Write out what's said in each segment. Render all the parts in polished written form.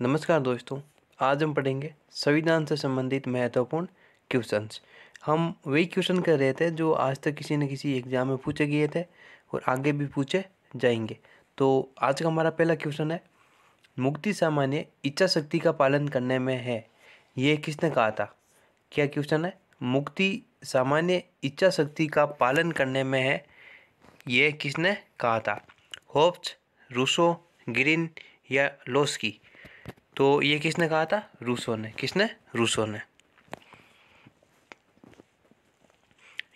नमस्कार दोस्तों। आज हम पढ़ेंगे संविधान से संबंधित महत्वपूर्ण क्वेश्चंस। हम वही क्वेश्चन कर रहे थे जो आज तक किसी न किसी एग्जाम में पूछे गए थे और आगे भी पूछे जाएंगे। तो आज का हमारा पहला क्वेश्चन है, मुक्ति सामान्य इच्छा शक्ति का पालन करने में है, ये किसने कहा था? क्या क्वेश्चन है? मुक्ति सामान्य इच्छा शक्ति का पालन करने में है, ये किसने कहा था? होब्स, रूसो, ग्रीन या लोस्की? तो ये किसने कहा था? रूसो ने। किसने? रूसो ने।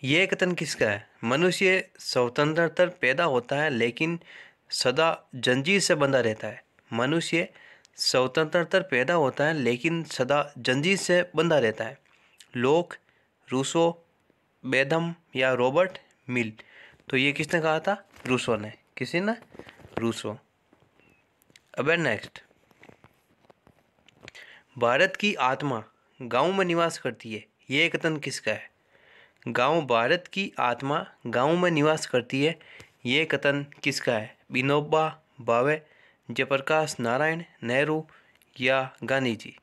ये कथन किसका है? मनुष्य स्वतंत्रता पैदा होता है लेकिन सदा जंजीर से बंधा रहता है। मनुष्य स्वतंत्रता पैदा होता है लेकिन सदा जंजीर से बंधा रहता है। लोक, रूसो, बेथम या रॉबर्ट मिल? तो ये किसने कहा था? रूसो ने। किसी ने? रूसो। अब नेक्स्ट, भारत की आत्मा गांव में निवास करती है, ये कथन किसका है? भारत की आत्मा गांव में निवास करती है, ये कथन किसका है? विनोबा भावे, जयप्रकाश नारायण, नेहरू या गांधी जी?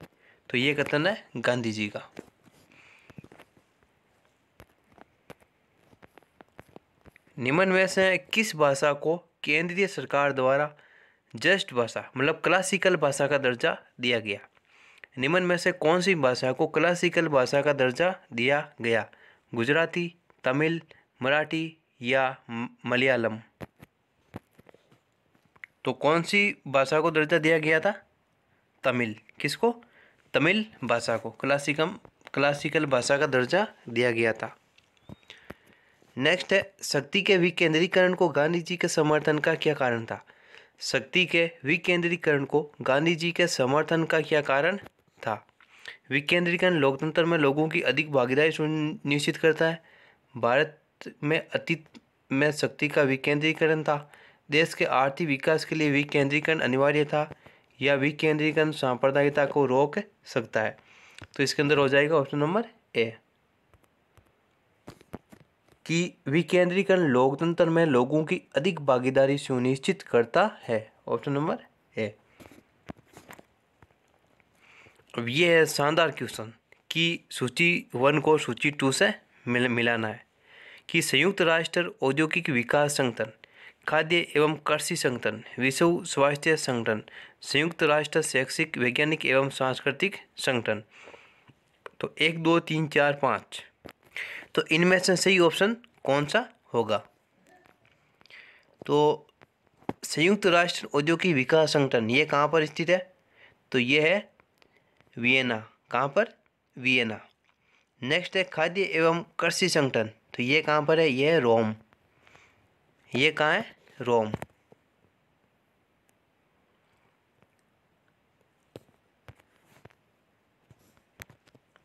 तो ये कथन है गांधी जी का। निम्न में से किस भाषा को केंद्रीय सरकार द्वारा जस्ट भाषा मतलब क्लासिकल भाषा का दर्जा दिया गया? निम्न में से कौन सी भाषा को क्लासिकल भाषा का दर्जा दिया गया? गुजराती, तमिल, मराठी या मलयालम? तो कौन सी भाषा को दर्जा दिया गया था? तमिल। किसको? तमिल भाषा को क्लासिकल भाषा का दर्जा दिया गया था। नेक्स्ट है, शक्ति के विकेंद्रीकरण को गांधी जी के समर्थन का क्या कारण था? शक्ति के विकेंद्रीकरण को गांधी जी के समर्थन का क्या कारण था? विकेंद्रीकरण लोकतंत्र में लोगों की अधिक भागीदारी सुनिश्चित करता है। भारत में अतीत में शक्ति का विकेंद्रीकरण था। देश के आर्थिक विकास के लिए विकेंद्रीकरण अनिवार्य था, या विकेंद्रीकरण सांप्रदायिकता को रोक सकता है? तो इसके अंदर हो जाएगा ऑप्शन नंबर ए, कि विकेंद्रीकरण लोकतंत्र में लोगों की अधिक भागीदारी सुनिश्चित करता है। Option number A. अब ये है शानदार क्वेश्चन कि सूची 1 को सूची 2 से मिलाना है कि संयुक्त राष्ट्र औद्योगिक विकास संगठन, खाद्य एवं कृषि संगठन, विश्व स्वास्थ्य संगठन, संयुक्त राष्ट्र शैक्षिक वैज्ञानिक एवं सांस्कृतिक संगठन। तो 1 2 3 4 5, तो इनमें से सही ऑप्शन कौन सा होगा? तो संयुक्त राष्ट्र औद्योगिक विकास संगठन ये कहाँ पर स्थित है? तो ये है वियना। कहाँ पर? वियना। नेक्स्ट है खाद्य एवं कृषि संगठन, तो ये कहाँ पर है? ये है रोम। ये कहाँ है? रोम।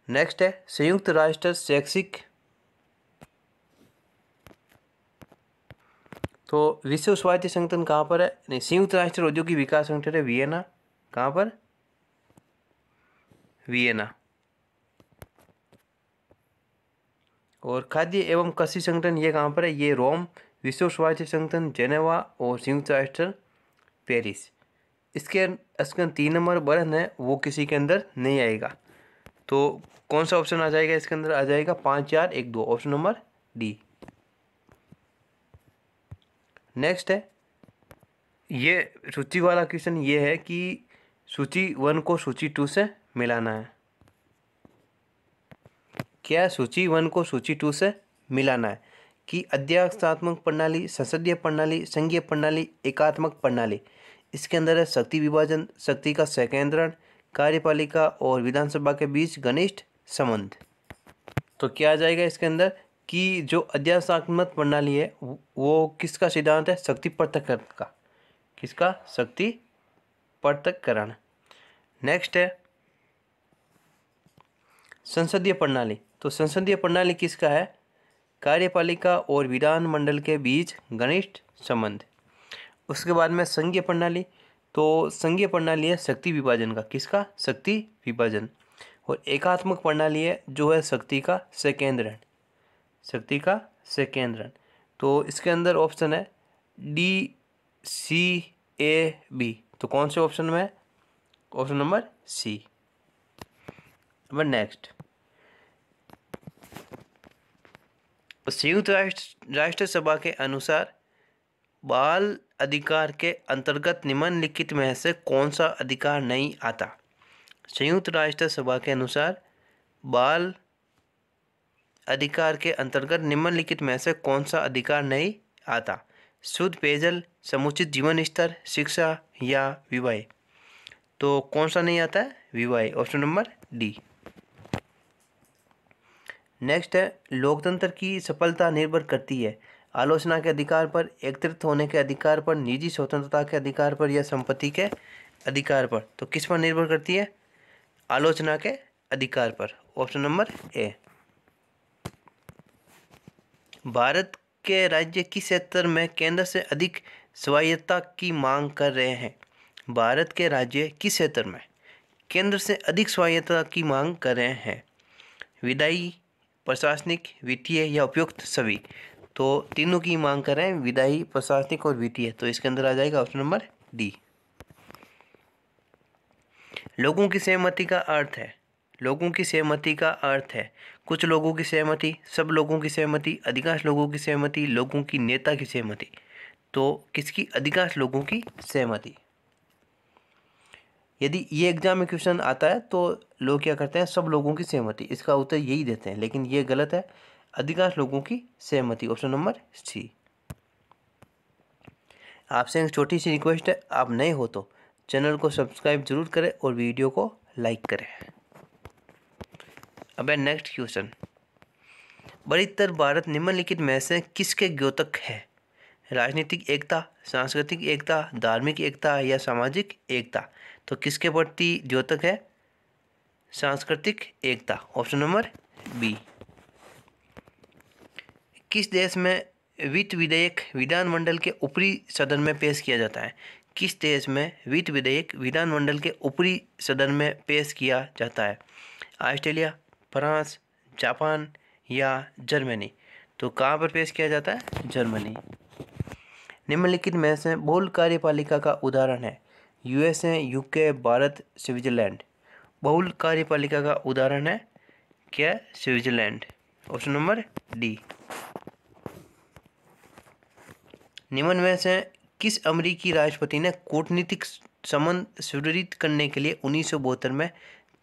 नेक्स्ट है संयुक्त राष्ट्र शैक्षिक, तो विश्व स्वास्थ्य संगठन कहाँ पर है? नहीं, संयुक्त राष्ट्र औद्योगिक विकास संगठन है वियना। कहाँ पर? वियना। और खाद्य एवं कृषि संगठन ये कहाँ पर है? ये रोम। विश्व स्वास्थ्य संगठन जेनेवा और संयुक्त राष्ट्र पेरिस। इसके 3 नंबर बर्न है वो किसी के अंदर नहीं आएगा। तो कौन सा ऑप्शन आ जाएगा इसके अंदर? आ जाएगा 5 4 1 2, ऑप्शन नंबर डी। नेक्स्ट है, ये सूची वाला क्वेश्चन ये है कि सूची 1 को सूची 2 से मिलाना है। क्या सूची 1 को सूची 2 से मिलाना है कि अध्यक्षात्मक प्रणाली, संसदीय प्रणाली, संघीय प्रणाली, एकात्मक प्रणाली? इसके अंदर है शक्ति विभाजन, शक्ति का संकेंद्रण, कार्यपालिका और विधानसभा के बीच घनिष्ठ संबंध। तो क्या आ जाएगा इसके अंदर कि जो अध्यक्षात्मक प्रणाली है वो किसका सिद्धांत है? शक्ति पृथक्करण का। किसका? शक्ति पृथक्करण। नेक्स्ट है संसदीय प्रणाली, तो संसदीय प्रणाली किसका है? कार्यपालिका और विधानमंडल के बीच घनिष्ठ संबंध। उसके बाद में संघीय प्रणाली, तो संघीय प्रणाली है शक्ति विभाजन का। किसका? शक्ति विभाजन। और एकात्मक प्रणाली है जो है शक्ति का संकेंद्रण। शक्ति का संकेंद्रण। तो इसके अंदर ऑप्शन है D C A B। तो कौन से ऑप्शन में है? Option number C. अब नेक्स्ट, संयुक्त राष्ट्र सभा के अनुसार बाल अधिकार के अंतर्गत निम्नलिखित में से कौन सा अधिकार नहीं आता? संयुक्त राष्ट्र सभा के अनुसार बाल अधिकार के अंतर्गत निम्नलिखित में से कौन सा अधिकार नहीं आता? शुद्ध पेयजल, समुचित जीवन स्तर, शिक्षा या विवाह? तो कौन सा नहीं आता है? विवाह, ऑप्शन नंबर डी। नेक्स्ट है, लोकतंत्र की सफलता निर्भर करती है आलोचना के अधिकार पर, एकत्रित होने के अधिकार पर, निजी स्वतंत्रता के अधिकार पर या संपत्ति के अधिकार पर? तो किस पर निर्भर करती है? आलोचना के अधिकार पर, ऑप्शन नंबर ए। भारत के राज्य किस क्षेत्र में केंद्र से अधिक स्वायत्तता की मांग कर रहे हैं? भारत के राज्य किस क्षेत्र में केंद्र से अधिक स्वायत्तता की मांग कर रहे हैं? विधायी, प्रशासनिक, वित्तीय या उपयुक्त सभी? तो तीनों की मांग कर रहे हैं, विधायी, प्रशासनिक और वित्तीय। तो इसके अंदर आ जाएगा ऑप्शन नंबर डी। लोगों की सहमति का अर्थ है, लोगों की सहमति का अर्थ है कुछ लोगों की सहमति, सब लोगों की सहमति, अधिकांश लोगों की सहमति, लोगों की नेता की सहमति? तो किसकी? अधिकांश लोगों की सहमति। यदि ये एग्जाम में क्वेश्चन आता है तो लोग क्या करते हैं? सब लोगों की सहमति, इसका उत्तर यही देते हैं, लेकिन ये गलत है। अधिकांश लोगों की सहमति, ऑप्शन नंबर सी। आपसे एक छोटी सी रिक्वेस्ट है, आप नए हो तो चैनल को सब्सक्राइब जरूर करें और वीडियो को लाइक करें। अब है नेक्स्ट क्वेश्चन, बृहत्तर भारत निम्नलिखित में से किसके द्योतक है? राजनीतिक एकता, सांस्कृतिक एकता, धार्मिक एकता या सामाजिक एकता? तो किसके प्रति द्योतक है? सांस्कृतिक एकता, ऑप्शन नंबर बी। किस देश में वित्त विधेयक विधानमंडल के ऊपरी सदन में पेश किया जाता है? किस देश में वित्त विधेयक विधानमंडल के ऊपरी सदन में पेश किया जाता है? ऑस्ट्रेलिया, फ्रांस, जापान या जर्मनी? तो कहाँ पर पेश किया जाता है? जर्मनी। निम्नलिखित में से बहुल कार्यपालिका का उदाहरण है? USA, UK, Bharat, Switzerland? बहुल कार्यपालिका का उदाहरण है क्या? Switzerland, option number D. निम्न में से किस अमेरिकी राष्ट्रपति ने कूटनीतिक संबंध सुदृढ़ करने के लिए 1972 में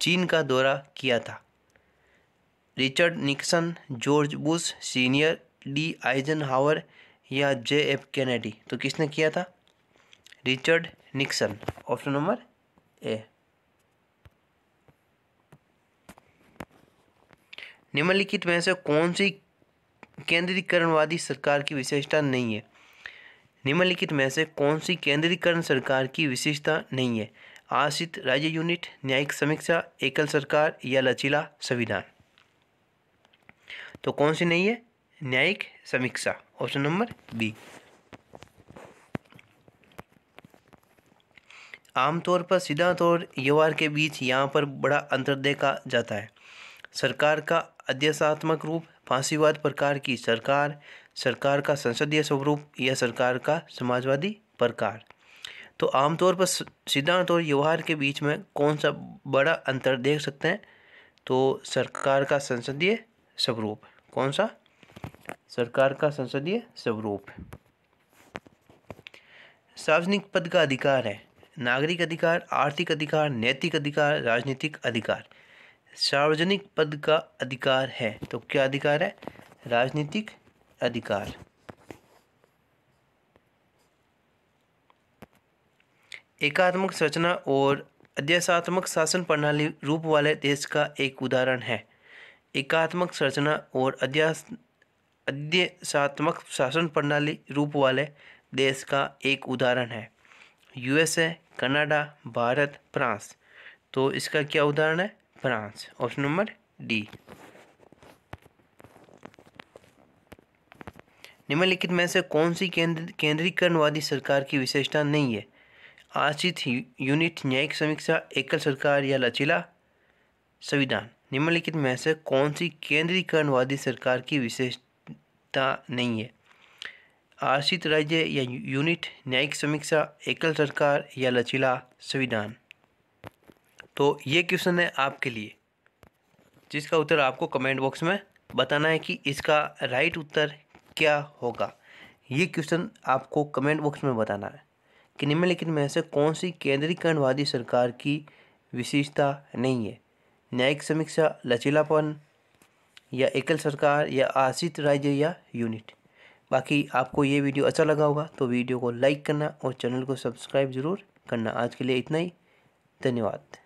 चीन का दौरा किया था? Richard Nixon, George Bush senior, D Eisenhower या JF कैनेडी? तो किसने किया था? Richard Nixon, option number A. निम्नलिखित में से कौन सी केंद्रीकरणवादी सरकार की विशेषता नहीं है? निम्नलिखित में से कौन सी केंद्रीकरण सरकार की विशेषता नहीं है? आश्रित राज्य यूनिट, न्यायिक समीक्षा, एकल सरकार या लचीला संविधान? तो कौन सी नहीं है? न्यायिक समीक्षा, ऑप्शन नंबर बी। आमतौर पर सिद्धांत और व्यवहार के बीच यहाँ पर बड़ा अंतर देखा जाता है। सरकार का अध्यासात्मक रूप, फांसीवाद प्रकार की सरकार, सरकार का संसदीय स्वरूप या सरकार का समाजवादी प्रकार? तो आमतौर पर सिद्धांत और व्यवहार के बीच में कौन सा बड़ा अंतर देख सकते हैं? तो सरकार का संसदीय स्वरूप। कौन सा? सरकार का संसदीय स्वरूप। सार्वजनिक पद का अधिकार है? नागरिक अधिकार, आर्थिक अधिकार, नैतिक अधिकार, राजनीतिक अधिकार? सार्वजनिक पद का अधिकार है, तो क्या अधिकार है? राजनीतिक अधिकार। एकात्मक संरचना और अध्यासात्मक शासन प्रणाली रूप वाले देश का एक उदाहरण है? एकात्मक संरचना और अध्यासात्मक शासन प्रणाली रूप वाले देश का एक उदाहरण है? USA, Canada, Bharat, France? तो इसका क्या उदाहरण है? France, option number D. निम्नलिखित में से कौन सी केंद्रीकरणवादी सरकार की विशेषता नहीं है? आश्रित यूनिट, न्यायिक समीक्षा, एकल सरकार या लचीला संविधान? निम्नलिखित में से कौन सी केंद्रीकरणवादी सरकार की विशेषता नहीं है? आश्रित राज्य या यूनिट, न्यायिक समीक्षा, एकल सरकार या लचीला संविधान? तो ये क्वेश्चन है आपके लिए, जिसका उत्तर आपको कमेंट बॉक्स में बताना है कि इसका राइट उत्तर क्या होगा। ये क्वेश्चन आपको कमेंट बॉक्स में बताना है कि निम्नलिखित में से कौन सी केंद्रीकरणवादी सरकार की विशेषता नहीं है। न्यायिक समीक्षा, लचीलापन, या एकल सरकार, या आश्रित राज्य, या यूनिट। बाकी आपको ये वीडियो अच्छा लगा होगा तो वीडियो को लाइक करना और चैनल को सब्सक्राइब ज़रूर करना। आज के लिए इतना ही, धन्यवाद।